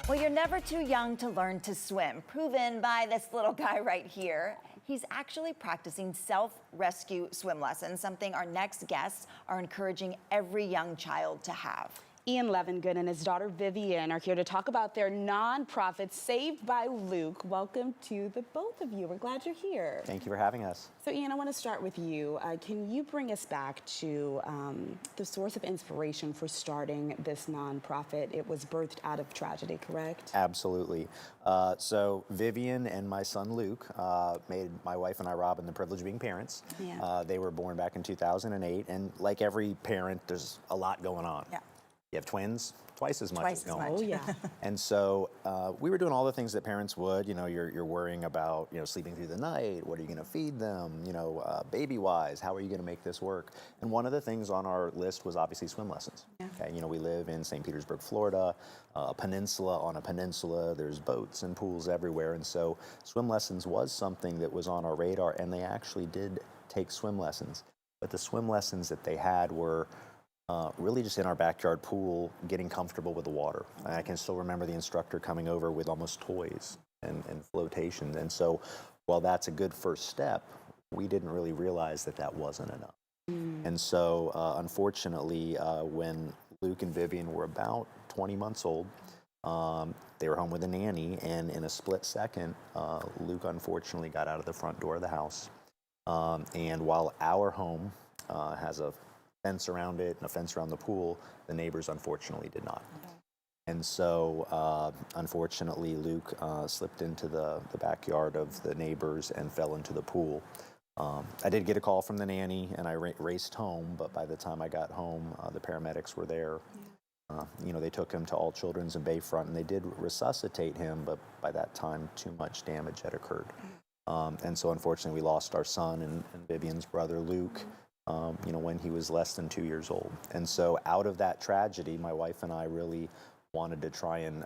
Well, you're never too young to learn to swim, proven by this little guy right here. He's actually practicing self-rescue swim lessons, something our next guests are encouraging every young child to have. Ian Levingood and his daughter Vivian are here to talk about their nonprofit Saved by Luke. Welcome to the both of you. We're glad you're here. Thank you for having us. So Ian, I want to start with you. Can you bring us back to the source of inspiration for starting this nonprofit? It was birthed out of tragedy, correct? Absolutely. So Vivian and my son Luke made my wife and I, Robin, the privilege of being parents. Yeah. They were born back in 2008, and like every parent, there's a lot going on. Yeah. You have twins, twice as much Twice is as going much. on. Oh yeah. And so we were doing all the things that parents would. You know, you're worrying about, sleeping through the night. What are you going to feed them? Baby-wise, how are you going to make this work? And one of the things on our list was obviously swim lessons. Yeah. Okay, we live in St. Petersburg, Florida, a peninsula on a peninsula. There's boats and pools everywhere. And so swim lessons was something that was on our radar, and they actually did take swim lessons. But the swim lessons that they had were really just in our backyard pool, getting comfortable with the water. I can still remember the instructor coming over with almost toys and flotations. And so while that's a good first step, we didn't really realize that that wasn't enough. And so unfortunately, when Luke and Vivian were about 20 months old, they were home with a nanny, and in a split second, Luke unfortunately got out of the front door of the house. And while our home has a fence around it and a fence around the pool, the neighbors unfortunately did not. And so unfortunately Luke slipped into the backyard of the neighbors and fell into the pool. I did get a call from the nanny, and I raced home, but by the time I got home, the paramedics were there. They took him to All Children's in Bayfront, and they did resuscitate him, but by that time too much damage had occurred. And so unfortunately we lost our son and Vivian's brother Luke when he was less than 2 years old. And so out of that tragedy, my wife and I really wanted to try and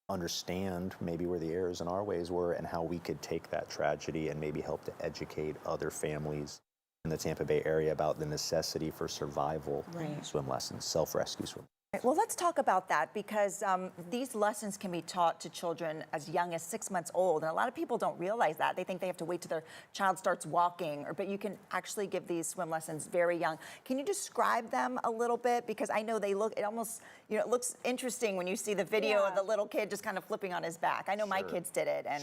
understand maybe where the errors in our ways were and how we could take that tragedy and maybe help to educate other families in the Tampa Bay area about the necessity for survival swim lessons, self-rescue swim. Well, let's talk about that, because these lessons can be taught to children as young as 6 months old. And a lot of people don't realize that. They think they have to wait till their child starts walking, but you can actually give these swim lessons very young. Can you describe them a little bit? Because I know it almost, it looks interesting when you see the video of the little kid just kind of flipping on his back. I know my kids did it. And,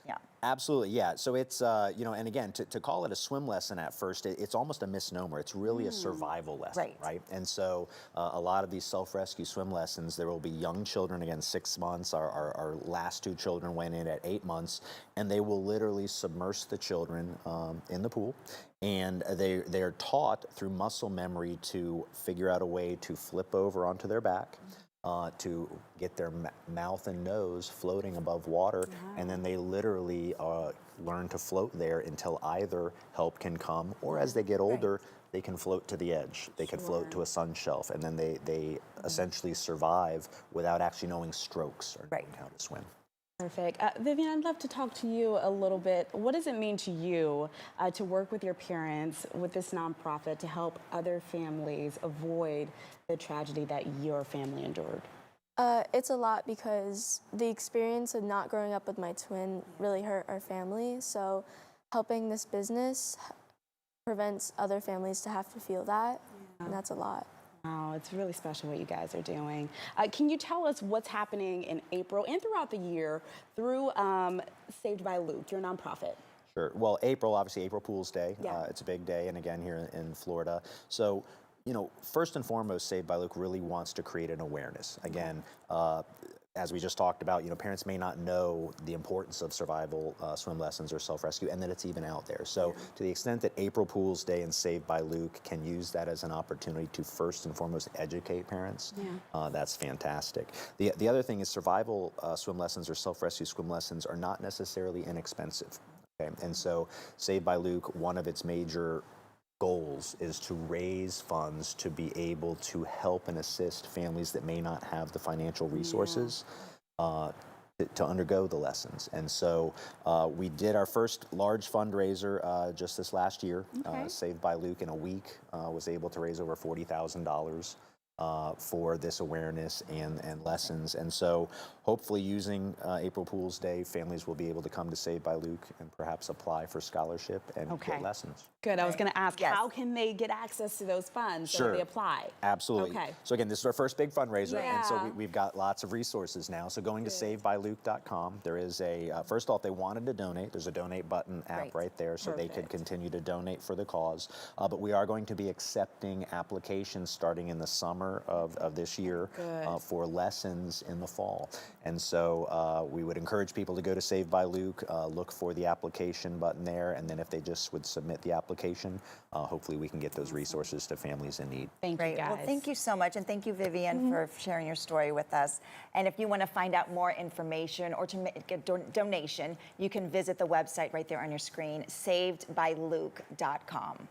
yeah. Absolutely, yeah. So it's, and again, to call it a swim lesson at first, it's almost a misnomer. It's really a survival lesson, right? And so a lot of these self-rescue swim lessons, there will be young children, again, 6 months. Our last two children went in at 8 months, and they will literally submerge the children in the pool. And they are taught through muscle memory to figure out a way to flip over onto their back, to get their mouth and nose floating above water, and then they literally learn to float there until either help can come, or as they get older, they can float to the edge. They could float to a sun shelf, and then they essentially survive without actually knowing strokes or knowing how to swim. Perfect. Vivian, I'd love to talk to you a little bit. What does it mean to you to work with your parents with this nonprofit to help other families avoid the tragedy that your family endured? It's a lot, because the experience of not growing up with my twin really hurt our family. So helping this business prevents other families to have to feel that, and that's a lot. Wow, it's really special what you guys are doing. Can you tell us what's happening in April and throughout the year through Saved by Luke, your nonprofit? Sure. Well, obviously April Fool's Day. It's a big day, and again here in Florida. So, first and foremost, Saved by Luke really wants to create an awareness. Again, as we just talked about, parents may not know the importance of survival swim lessons or self-rescue, and that it's even out there. So to the extent that April Fool's Day and Saved by Luke can use that as an opportunity to first and foremost educate parents, that's fantastic. The other thing is survival swim lessons or self-rescue swim lessons are not necessarily inexpensive. Okay? And so Saved by Luke, one of its major goals is to raise funds to be able to help and assist families that may not have the financial resources to undergo the lessons. And so we did our first large fundraiser just this last year. Saved by Luke in a week was able to raise over $40,000 for this awareness and lessons. And so hopefully using April Fool's Day, families will be able to come to Saved by Luke and perhaps apply for scholarship and get lessons. Good. I was going to ask, Yes. how can they get access to those funds so Sure. they apply? Absolutely. Okay. So again, this is our first big fundraiser, and so Yeah. we've got lots of resources now. So going to savebyluke.com, there is a, first off, they wanted to donate. There's a donate button app right there, so they could Perfect. continue to donate for the cause. But we are going to be accepting applications starting in the summer of this year for lessons in the fall. And so we would encourage people to go to Saved by Luke, look for the application button there, and then if they just would submit the application, hopefully we can get those resources to families in need. Thank you, Great. guys. Well, thank you so much. And thank you, Vivian, for sharing your story with us. And if you want to find out more information or to make a donation, you can visit the website right there on your screen, savedbyluke.com.